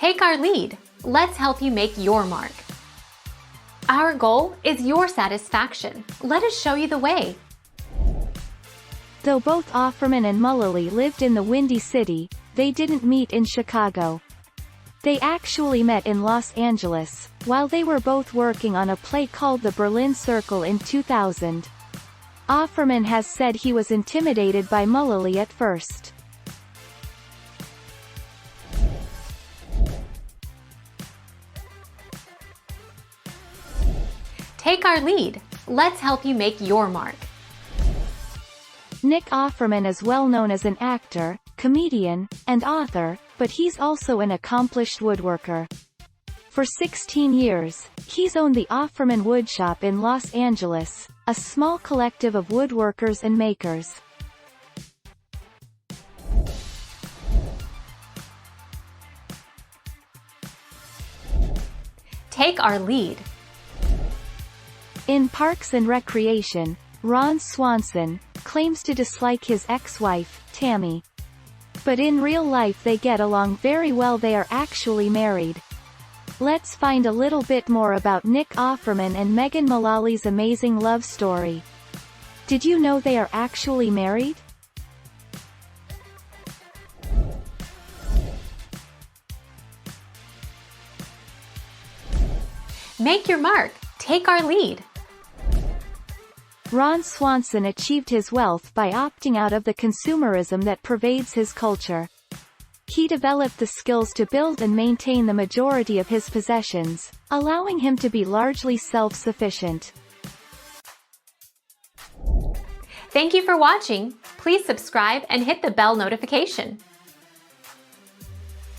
Take our lead. Let's help you make your mark. Our goal is your satisfaction. Let us show you the way. Though both Offerman and Mullally lived in the Windy City, they didn't meet in Chicago. They actually met in Los Angeles, while they were both working on a play called The Berlin Circle in 2000. Offerman has said he was intimidated by Mullally at first. Take our lead. Let's help you make your mark. Nick Offerman is well known as an actor, comedian, and author, but he's also an accomplished woodworker. For 16 years, he's owned the Offerman Woodshop in Los Angeles, a small collective of woodworkers and makers. Take our lead. In Parks and Recreation, Ron Swanson claims to dislike his ex-wife, Tammy. But in real life they get along very well. They are actually married. Let's find a little bit more about Nick Offerman and Megan Mullally's amazing love story. Did you know they are actually married? Make your mark. Take our lead. Ron Swanson achieved his wealth by opting out of the consumerism that pervades his culture. He developed the skills to build and maintain the majority of his possessions, allowing him to be largely self-sufficient. Thank you for watching. Please subscribe and hit the bell notification.